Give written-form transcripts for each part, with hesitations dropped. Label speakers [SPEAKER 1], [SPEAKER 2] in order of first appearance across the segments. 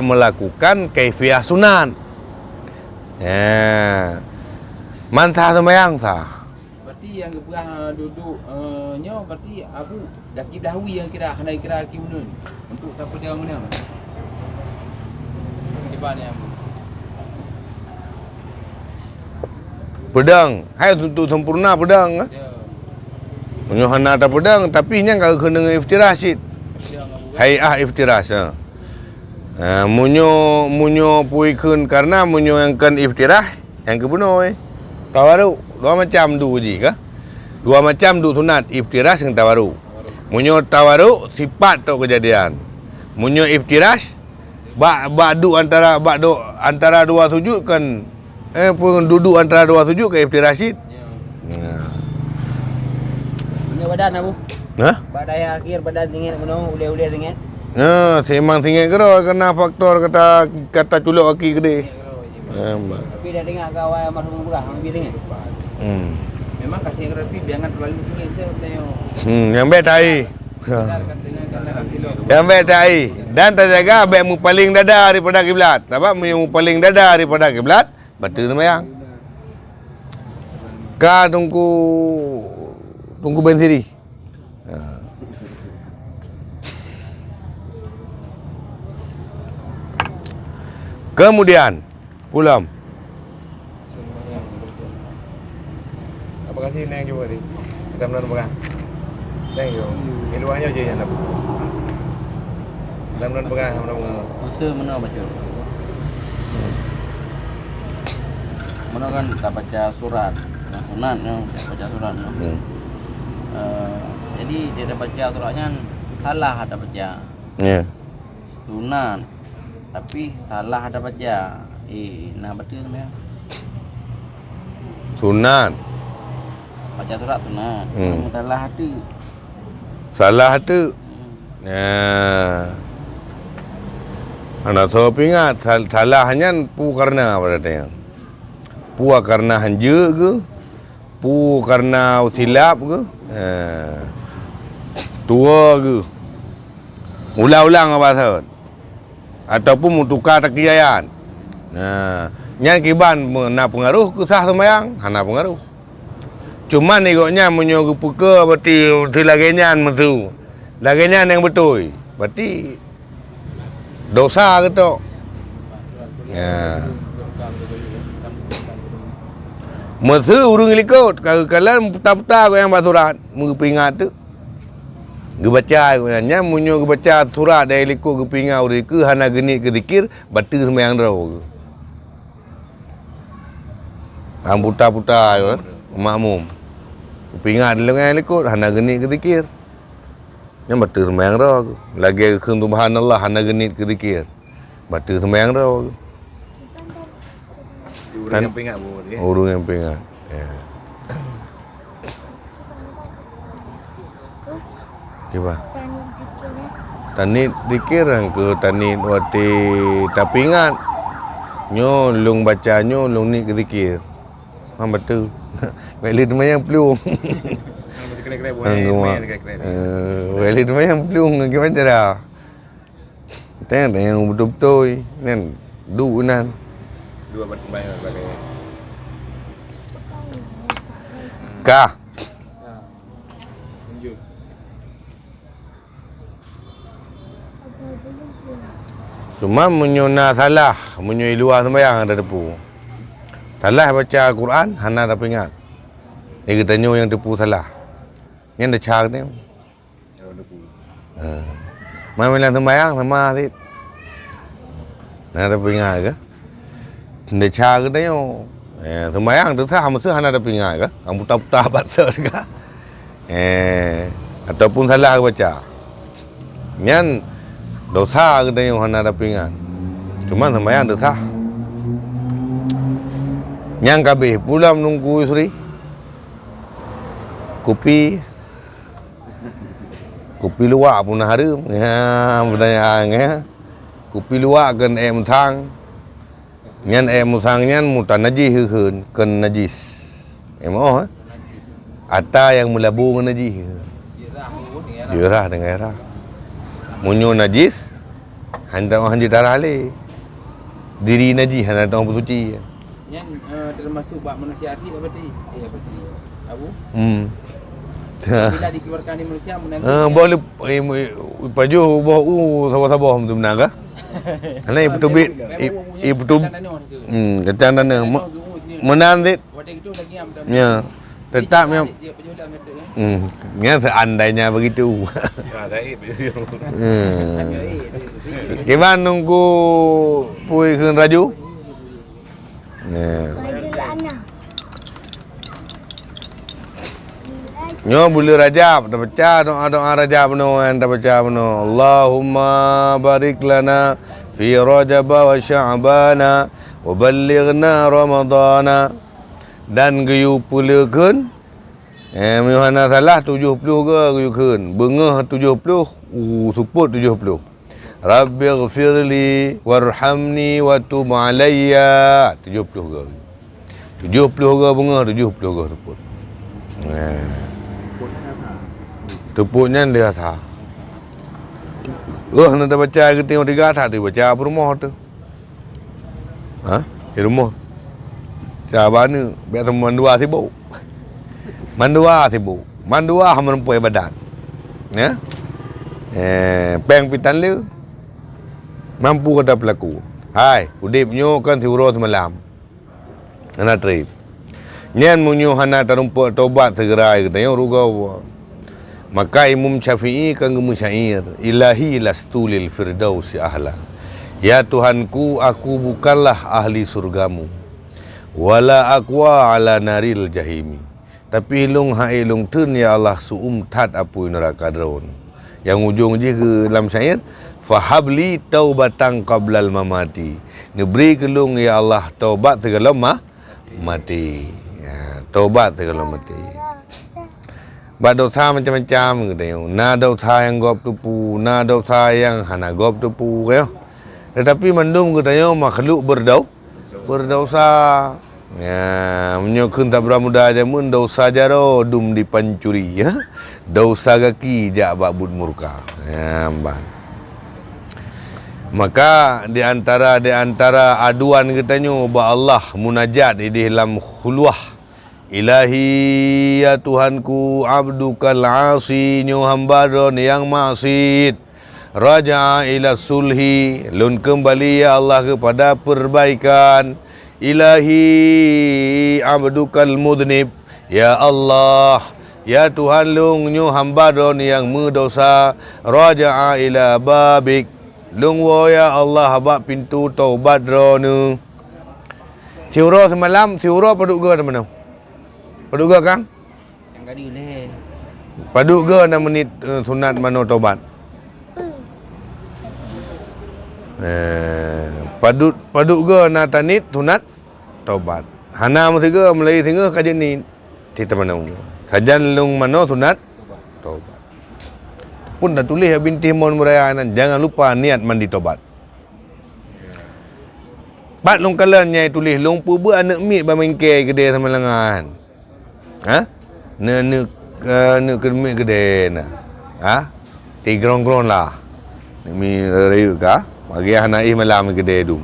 [SPEAKER 1] melakukan kaifiah sunat. Ya. Mantah sembahyang sah.
[SPEAKER 2] Berarti yang keperah duduk nyo berarti aku daki dahwi yang kira handai kira kimunun untuk tak pedang mana. Gimana yang
[SPEAKER 1] Pedang, hai untuk sempurna pedang. Menyo hana tak pedang tapi nya kalau kena dengan iftirash. Hai'ah iftirash. Munyo puikun karena munyo yang kan iftirah yang kebunuh tawaru dua macam du je ke? Dua macam du sunat, iftirash dengan tawaru. Munyo tawaru sifat tu kejadian. Munyo iftirash ba'du antara dua sujud kan pun duduk antara dua sujud ke iftirash.
[SPEAKER 3] Punya badan Abu.
[SPEAKER 1] Hah?
[SPEAKER 3] Badai akhir badan tinggi menung ule-ule tinggi.
[SPEAKER 1] Semang tinggal kero kena faktor kata culuk kaki gede.
[SPEAKER 3] Tapi dah dengar kawan marhum murah lebih tinggi.
[SPEAKER 2] memang kasih rapi jangan terlalu tinggi je tengok.
[SPEAKER 1] Yang baik tai. Yang baik tai dan terjaga baikmu paling dada daripada kiblat. Apa mu paling dada daripada kiblat? Betul sembahyang. Ka tunggu bensiri. Kemudian pulang.
[SPEAKER 4] Apa kasih neng juga di. Kita benar bukan. Neng juga. Keluarnya aja yang dapat. Benar bukan benar.
[SPEAKER 3] Usaha mana baca? Mana kan tak baca surat, yang sunat, tak baca surat. Jadi dia dah baca suratnya salah ada baca.
[SPEAKER 1] Ya.
[SPEAKER 3] Sunat. Tapi salah ada baca. Nah betul sebenarnya.
[SPEAKER 1] Sunat.
[SPEAKER 3] Baca surat sunat. Salah hati.
[SPEAKER 1] Salah tu. Ya. Anak tahu pingat salahnya pu karena apa datang. Pu karena hanja ke? Pu karena silap ke? Tua ke? Ulang-ulang apa sahaja. Ataupun mutukar takiyayan. Nya kiban na pengaruh ke sah sembahyang, hana pengaruh. Cuma negoknya menyogu puka berarti lagainya mentu. Lagainya yang betul. Berarti dosa ke tu. Ya. Masa urung likut kalau putar-putar yang basurat mengpingat tu. Gebaca nya munyo gebaca surat dari likut gepingau ke hana genit ke zikir batal sembahyang draw. Putar-putar makmum. Gepingat dengan likut hana genit ke zikir. Nya batal sembahyang draw. Lagi ke subhanallah hana genit ke zikir. Batal sembahyang draw.
[SPEAKER 4] Urang yang pingat bu.
[SPEAKER 1] Urung yang pingat. Ya. Kiba? Tanit dikir ke tanit wati tapingat. Nyo lung baca nyo lung ni ke dikir. Betul. Beli yang pelung.
[SPEAKER 4] Kena-kena boleh.
[SPEAKER 1] Beli yang pelung gimana cara? Tengok yang betul-betul nan du nan.
[SPEAKER 4] Dua bayar sebagai
[SPEAKER 1] Kah? Cuma menyuna salah, menyui luar sembahyang ada tepu. Salah baca Al-Quran, hana tak ingat. Dia kata yang tepu salah. Yang dah cak ni. Main sembahyang sama adik. Hana tak ingat ke? Dia cak kata yang. Sembahyang tu sah, mesti hana tak ingat ke? Kamu putar-putar batal ke? Ataupun salah baca. Yang dosa kita yang hana ada pingat. Cuma sembahyang dosa. Yang kabeh pula menunggu isteri. Kopi luar pun harum. Ya, pertanyaan kopi luar kan musang. Nyan musang nyan mutan najis hơn kan najis. Oh. Ata yang melabur dengan najis. Jerah dengan erah. Munyo najis Hantar orang haji darah le. Diri najis hantar orang bersuci.
[SPEAKER 2] Yang termasuk bab manusia akhir berarti. Berarti. Abu. Bila dikeluarkan di manusia menanti.
[SPEAKER 1] Boleh paju boh sabah-sabah tu benar ke? Ana ibu tubit ibu tub kacang tanah menanti.
[SPEAKER 2] Wadah itu lagi am.
[SPEAKER 1] Ya. Tetapnya
[SPEAKER 2] Dia penjualan kata.
[SPEAKER 1] Nya seandainya begitu.
[SPEAKER 4] Saya
[SPEAKER 1] Gimana nunggu pui keun raju? Nyo bulu Rajab dah baca doa Rajab no dah baca no Allahumma barik lana fi Rajab wa Sya'bana wa ballighna Ramadana dan geyu pulakeun Yohana salah 70 ke geyu keun bengah 70 suput 70 Rabbighfirli warhamni wa tub alayya 70 ke 70 ke bengah 70 ke suput tepuknya dia tha. Nak baca ke tengok 3 tha tu baca apa rumah tu. Di rumah. Cara mana? Biar teman mandua sibuk. Mandua menempuh ibadat. Ya. Peng pitan le. Mampu kata pelaku. Hai, udip nyo kan tiuro semalam. Ana trip. Nyan munyo hana tarumpuk taubat segera katanya rugau. Maka Imam Syafi'i kan gemusyair ilahi lastu lil firdausi ahla. Ya Tuhanku, aku bukanlah ahli surgamu. Wala aqwa ala naril jahimi. Tapi ilung hailung tun ya Allah suum tat apui neraka dron. Yang ujung je ke dalam syair fahabli taubatan qablal mamati. Neberi kelung ya Allah taubat segala mati. Ya, taubat segala mati. Bak dosa macam-macam katanya. Na dosa yang gop tupu, na dosa yang hana gop tupu kaya. Tetapi mendum katanya makhluk berdosa. Ya, menyokun tak beramudah aja mun dosa jaro dum dipancuri ya. Dosa kaki jak bak bud murka. Ya, ban. Maka di antara aduan katanya ba Allah munajat di dalam khulwah. Ilahi ya Tuhanku abdukal asi nyo hamba yang maksud raja ila sulhi lun kembali ya Allah kepada perbaikan. Ilahi abdukal mudnib ya Allah ya Tuhan lung nyo hamba yang mendosa raja ila babik lung wo ya Allah bak pintu taubat drone. Tiuro semalam tiuro paduk ke mana? Paduk ke Kang?
[SPEAKER 3] Yang gadi leh.
[SPEAKER 1] Paduk ke 6 menit sunat mano taubat? Paduk ke na tanit sunat taubat. Hana mesti ke mulai singa kajian ni kita mana. Kajian lung mano sunat taubat. Pun dah tulis binti mon murayanan jangan lupa niat mandi taubat. Bat lung kalan nyai tulis lung pu bu anak mit ba mengke gede sama lengan. Ne kermit gede na. Tigrong-grong lah. Mi rayu ka. Bagi hanai malam gede dum.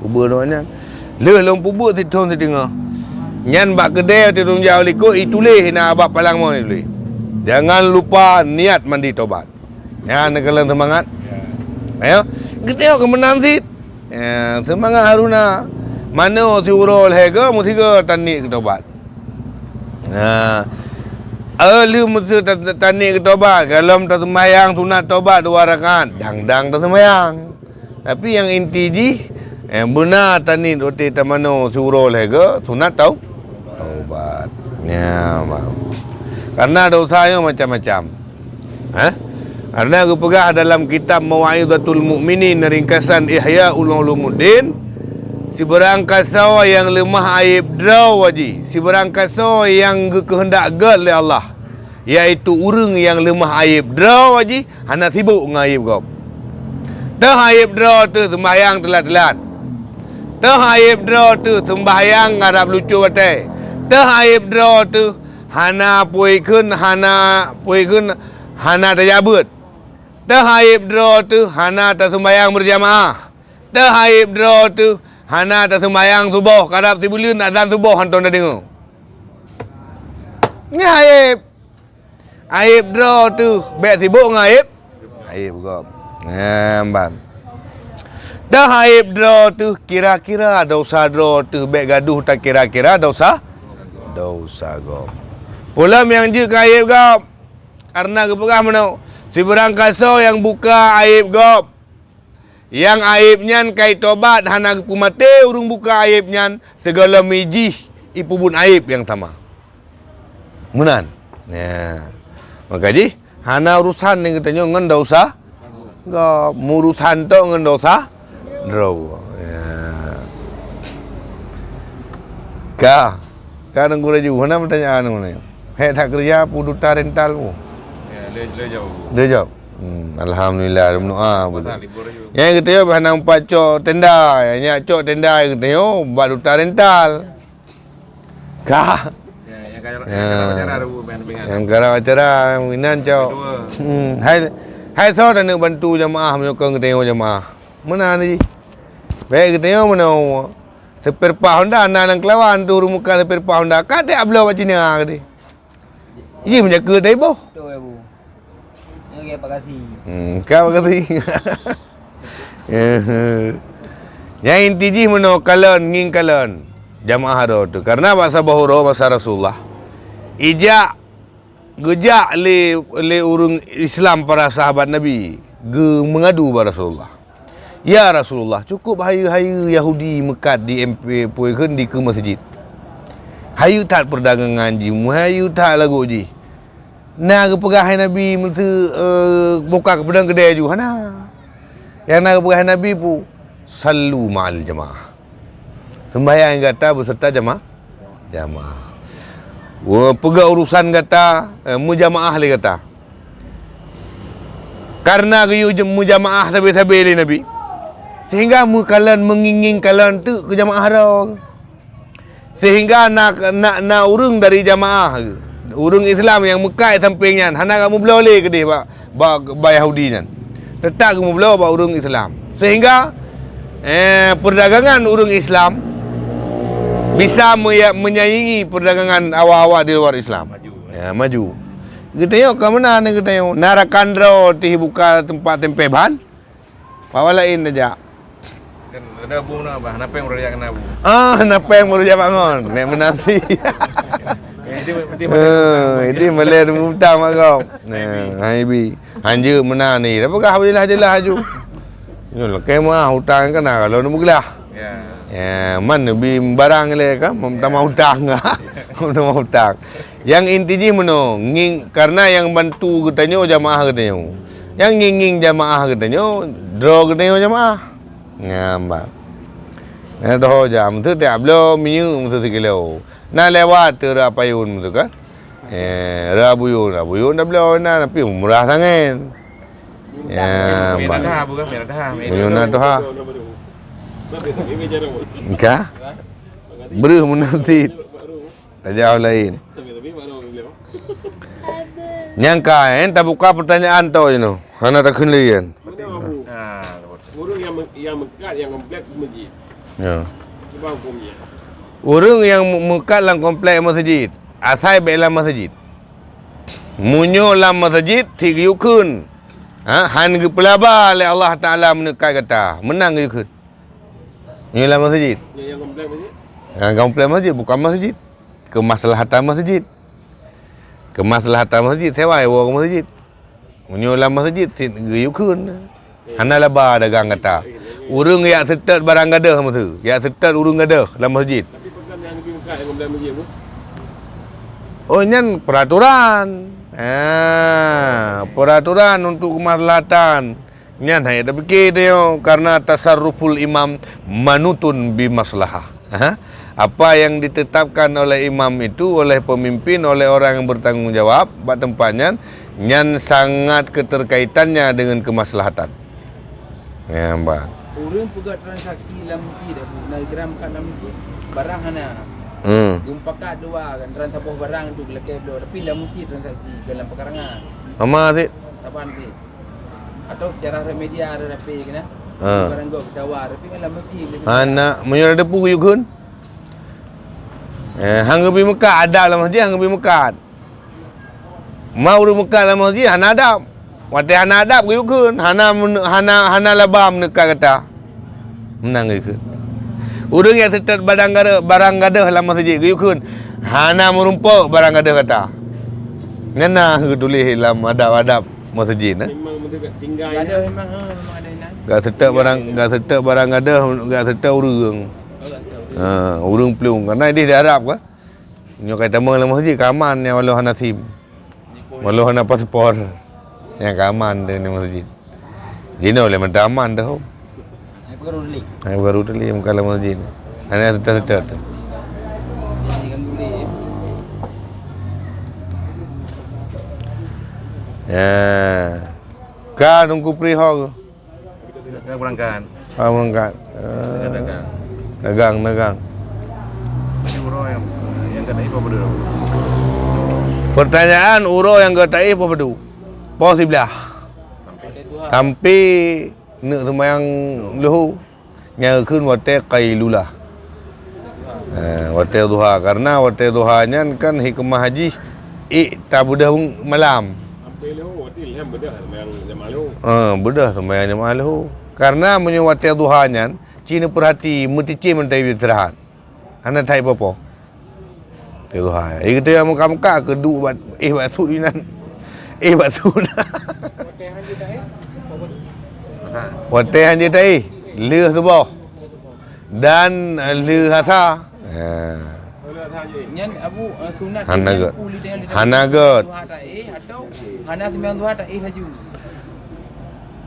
[SPEAKER 1] Pubu doanya. Le long pubu ti thon ti dengar. Nyan bak gede ti dum jauh liko itulih na abak palang mo ni. Jangan lupa niat mandi tobat. Ya nak kalian semangat. Ayo. Gede ke menanti. Semangat Haruna. Mana si urol hega mesti ke tani ke tobat. Lu mesti tani ke tobat. Kalau tak sembahyang sunat tobat 2 rakaat. Dang-dang tak sembahyang. Tapi yang inti ji benar tani roti tamano surol hega sunat taubat. Ya, karena dosanya macam-macam. Karena aku pegah dalam kitab Mau'izatul Mu'minin ringkasan Ihya Ulumuddin. Si berangkasa yang lemah aib draw waji. Si berangkasa yang kehendak gel oleh Allah. Iaitu urang yang lemah aib draw waji. Hana sibuk dengan aib kau. Tah aib draw tu sembahyang telat-telat. Tah aib draw tu sembahyang ngarap lucu batai. Tah aib draw tu hana puikeun hana tajabut. Terhaib draw tu hana tak sembahyang berjamaah. Terhaib draw tu hana tak sembahyang subuh. Kadap si bulan azan subuh hantu dah dengar. Ni haib. Aib draw tu. Baik sibuk dengan aib. Aib kau. Nampak. Terhaib draw tu kira-kira dosa draw tu. Baik gaduh tak kira-kira dosa. Dosa kau. Pulam yang je ke aib kau. Karena kepegah mana. Si berangkasa yang buka aib gop. Yang aibnya kai tobat hana kumate urung buka aibnya segala miji ipubun aib yang sama. Munan. Ya. Maka ji hana urusan yang katanya ngan dosa. Gop murusan to ngan dosa. Draw. Ya. Ka nang kuraju hana pertanyaan ni. Hek tak kerja puduta rental mu.
[SPEAKER 4] Le jauh.
[SPEAKER 1] Dia jawab. Alhamdulillah berdoa betul.
[SPEAKER 4] Libur je.
[SPEAKER 1] Yang kita yo hanang pacok tenda, yang cok tenda kita yo buat duta rental. Kah?
[SPEAKER 4] Yang acara tu main dengan.
[SPEAKER 1] Yang garang acara minan cok. Hai so dah nak bantu jemaah menyokong kita yo jemaah. Mana ni? Baik kita yo mana sepir pa Honda nang Kelawan tu rumuka sepir pa Honda. Kate ablo macam ni ah tadi. Ini menjaga tadi boh.
[SPEAKER 3] Betul ya, Bu. Okey, terima kasih.
[SPEAKER 1] Kau kasih. Yang inti ji meno kalian nging kalian jamaah ro tu karena bahasa bahuro masa Rasulullah. Ijak gejak le urung Islam para sahabat Nabi mengadu pada Rasulullah. Ya Rasulullah, cukup hari-hari Yahudi mekat di MP puikeun di ke masjid. Hayu tak perdagangan ji, hayu tak lagu ji. Nak kepegah Nabi mesti buka ke pedang kedai ju hana. Yang nak kepegah Nabi pu sallu ma'al jamaah. Sembahyang kata beserta jamaah. Pegah urusan kata mujamaah le kata. Karena kayu mujamaah tabi-tabi le Nabi. Sehingga kalian mengingin kalian tu ke jamaah ro. Sehingga nak urung dari jamaah urung Islam yang Mekah sampingnya hana kamu boleh ke dia ba Yahudi nya tetap kamu boleh ba urung Islam sehingga perdagangan urung Islam bisa menyaingi perdagangan awak-awak di luar Islam maju kita yo ke mana ni kita yo narakandro ti buka tempat tempe bahan bawa lain aja
[SPEAKER 4] Kan ada bu na bah, napa yang merujak kena bu?
[SPEAKER 1] Napa yang merujak bangun? Nek menanti. Ini malai mudah mak kau. Hai bi. Hanja mana ni? Apakah alhamdulillah jelah haju. Yo kemah hutang kan kalau nu muglah. Ya. Man bi barang le kan memtama hutang. Memtama hutang. Yang inti ji meno nging karena yang bantu katanya jamaah katanya. Yang nging jamaah katanya draw katanya jamaah. Ngambak. Nah doh jam tu tiap lo minyu tu sekilo. Nah lewat tu rapayun tu kan. Rabuyun dah belo nah tapi murah sangat. Ya,
[SPEAKER 4] Merah dah bukan merah dah.
[SPEAKER 1] Minyu na tu ha. Ka? Beruh menanti. Tak jauh lain. Nyangka tak buka pertanyaan tau je no. Hana tak kenlian.
[SPEAKER 5] Orang yang mekat yang komplek masjid.
[SPEAKER 1] Ya.
[SPEAKER 5] Sebab hukumnya.
[SPEAKER 1] Orang yang mekat dalam komplek masjid, asal baik dalam masjid. Munyo dalam masjid tiga yukun. Han ke pelaba oleh Allah Taala menekat kata, menang ke yukun. Munyo dalam masjid.
[SPEAKER 5] Yang komplek masjid.
[SPEAKER 1] Yang komplek masjid bukan masjid. Kemaslahatan masjid. Kemaslahatan masjid sewa ke masjid. Munyo dalam masjid tiga yukun. Hana laba dagang kata. Urung yak setet barang gadah masa. Yak setet urung gadah dalam masjid.
[SPEAKER 5] Tapi program yang lebih mekat yang komplek masjid apa?
[SPEAKER 1] Oh nyan peraturan. Peraturan untuk kemaslahatan. Nyan hai tak fikir dia karena tasarruful imam manutun bi maslahah. Apa yang ditetapkan oleh imam itu oleh pemimpin oleh orang yang bertanggung jawab buat tempatnya nyan sangat keterkaitannya dengan kemaslahatan. Ya, mbak.
[SPEAKER 2] Orang pegat transaksi dalam masjid dah nak geram kat dalam masjid. Barang hana. Jumpa kat dua kan transaksi barang tu lekep dua tapi dalam masjid transaksi dalam pekarangan.
[SPEAKER 1] Mama adik.
[SPEAKER 2] Apaan sih? Atau secara media ada rapi kena. Barang gok tawar tapi kan mesti
[SPEAKER 1] Anak menyo depu yuk kun. Hang pergi Mekah ada lah masjid hang pergi Mekah. Mau ru Mekah lah masjid hana adab. Wate hana adab yuk kun. Hana labam nekak kata. Menang yuk kun. Urang yang setet barang gadah lah masjid yuk kun. Hana merumpuk barang gadah kata. Ngana tulis dalam adab-adab masjid nah.
[SPEAKER 5] Memang betul tinggal.
[SPEAKER 2] ada memang ada nan.
[SPEAKER 1] Gak setek barang gadah, gak setek urang. Urang pelung karena dia Arab ke. Nyo kata meng dalam masjid kaman yang walau hana SIM. Walau hana paspor. Yang kaman dia di masjid. Jino boleh mentaman dah. Ai baru tadi muka dalam masjid. Hanya setek-setek.
[SPEAKER 2] Jangan boleh.
[SPEAKER 1] Ka nunggu prihol.
[SPEAKER 4] Kita berangkat.
[SPEAKER 1] Berangkat. Dagang.
[SPEAKER 4] Jadi urang yang kata apa betul?
[SPEAKER 1] Pertanyaan uro yang kata apa betul? Pau sebelah. Sampai nak sembahyang luhu nyakun wate qailulah. Wate duha karena wate duhanya kan hikmah haji tabudah malam.
[SPEAKER 5] Sampai lahu hotel ham bedah yang jamaah lahu.
[SPEAKER 1] Bedah sembahyang jamaah luhu. Karena menyewate duhanya Cina perhati mutici mentai istirahat. Hana thai apa-apa. Itu hai. Kita yang muka-muka kedu bat batu ni nan. Batu. Wate hanje tai. Leh subuh. Dan leh hasa.
[SPEAKER 2] Nyan abu sunat
[SPEAKER 1] Hana god.
[SPEAKER 2] atau hana sembilan duha tak laju.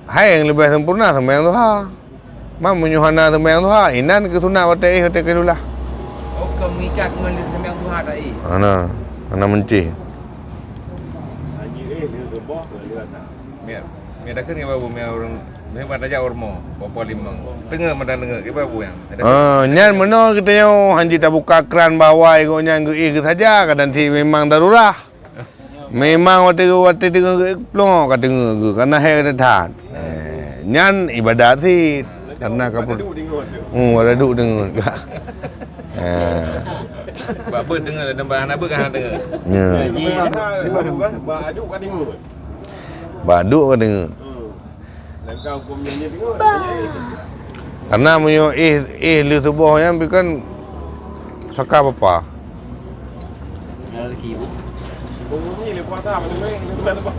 [SPEAKER 1] Hai yang lebih sempurna sembahyang duha. Mam menyuhana sembahyang duha, inan ke sunat wate kedulah.
[SPEAKER 2] Oh, kau mengikat dengan sembilan duha tak
[SPEAKER 1] Ana mencih.
[SPEAKER 5] Haji dia tu boh dia tak.
[SPEAKER 4] Mia dah kena babu mia orang mia pada jauh ormo, popo limang. Dengar mana dengar ke babu yang.
[SPEAKER 1] Nyan meno kita yo hanji tak buka kran bawah ko nyan ke saja kadang si memang darurah. Memang waktu dengar plong kat dengar ke karena hai ada than. Nyan ibadat si karena kapur. Ada duk dengar.
[SPEAKER 4] Apa dengar dan bahan apa kan dengar.
[SPEAKER 1] Ya.
[SPEAKER 5] Baju kan dengar.
[SPEAKER 1] Baduk kan dengar.
[SPEAKER 5] Dan kau pun nyanyi dengar.
[SPEAKER 1] Karena menyo lu subuh yang bikin saka apa?
[SPEAKER 5] Bunyi le puasa macam ni apa?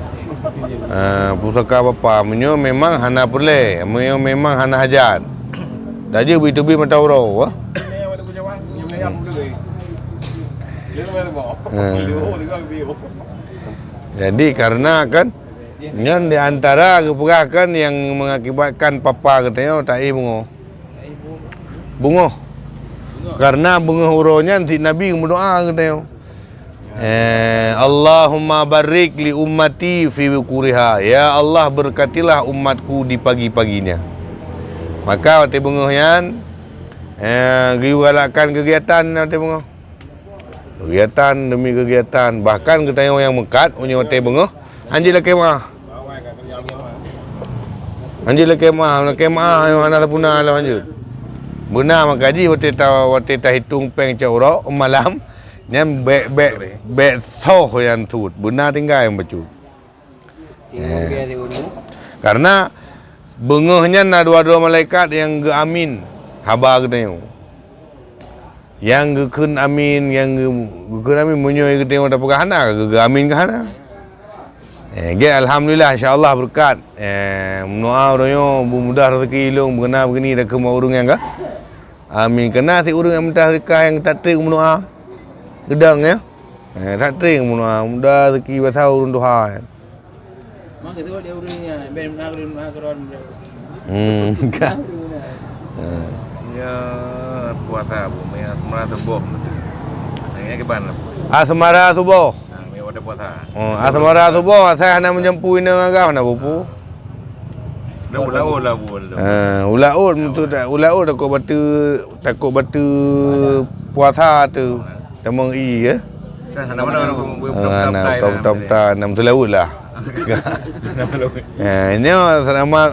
[SPEAKER 1] Pusaka apa? Menyo memang hana perle, menyo memang hana hajat. Dah je B2B mata urau,
[SPEAKER 5] Ni ada punya wang, yang ni apa dulu? Dia tu macam apa?
[SPEAKER 1] Jadi karena kan nyan di antara keperakan yang mengakibatkan papa katanya tak bungo. Bungo. Karena bungo uronya nanti Nabi berdoa katanya. Allahumma barik li ummati fi wukuriha. Ya Allah berkatilah umatku di pagi-paginya. Maka waktu bungohyan galakan kegiatan waktu bungo. Kegiatan demi kegiatan. Bahkan katanya yang mekat punya waktu bungo. Anjil kemah. Anjil kemah yang mana punah lah anjil. Benar makaji waktu ta hitung peng caurok malam. Yang bek soh yang tut. Benar tinggal yang becut. Karena bengahnya na dua-dua malaikat yang ge amin. Haba katanya. Yang ge kun amin, yang ge kun amin munyoy katanya tak pegahana ge amin kahana. Alhamdulillah insya-Allah berkat. Mendoa orangnya mudah rezeki ilung berkena begini dak ke urang yang ka. Amin kena si urang yang minta sedekah yang tak trik mendoa. Gedang ya. Tak trik mendoa mudah rezeki basau urang Tuhan.
[SPEAKER 2] Mak itu dia urangnya ben nak keron.
[SPEAKER 1] Enggak.
[SPEAKER 4] Ya puasa bu, mia semara subuh. Ini ke ban.
[SPEAKER 1] Asmara subuh.
[SPEAKER 4] Mia ada puasa.
[SPEAKER 1] Asmara subuh saya hanya menjemput ini agak nak bupu.
[SPEAKER 4] Dah ulaut lah bu.
[SPEAKER 1] Ulaut tu tak ulaut takut batu puasa tu. Demang ya.
[SPEAKER 4] Kan mana orang
[SPEAKER 1] Nah, tam nam tu laut lah. Ini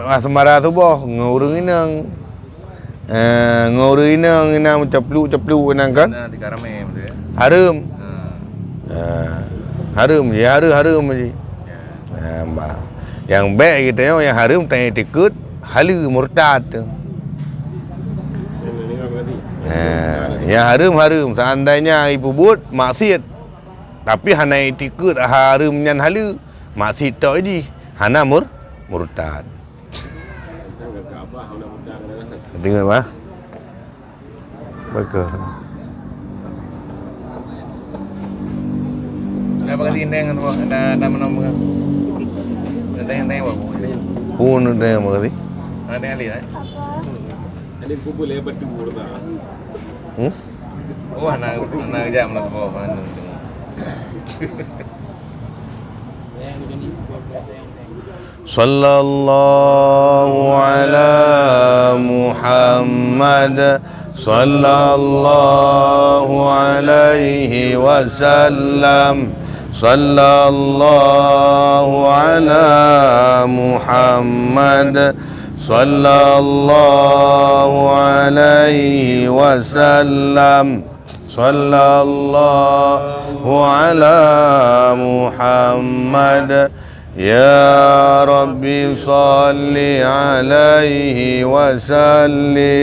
[SPEAKER 1] asmara subuh ngurung inang. Ngurung inang cepluk inang kan.
[SPEAKER 4] Nah, 3 ramai betul ya.
[SPEAKER 1] Harum.
[SPEAKER 4] Ha.
[SPEAKER 1] Harum je, harum je. Mbak. Yang baik kita yang harum tanya tikut, halu murtad tu. Yang harum seandainya ibu buat maksiat. Tapi hana tikut harum nyan halu, maksiat tak je. Hana murtad. Dengar bah? Bagus.
[SPEAKER 4] Apa kali neng tu ada nama-nama. Ada yang tanya apa?
[SPEAKER 1] Pun ada yang makasih.
[SPEAKER 4] Ada yang lihat.
[SPEAKER 5] Ini kumpul lepas tu dah.
[SPEAKER 4] Oh, anak jam lah tu.
[SPEAKER 1] Sallallahu ala Muhammad sallallahu alaihi wasallam. Sallallahu ala Muhammad sallallahu alaihi wasallam. Sallallahu ala Muhammad. Ya Rabbi salli alaihi wasallim.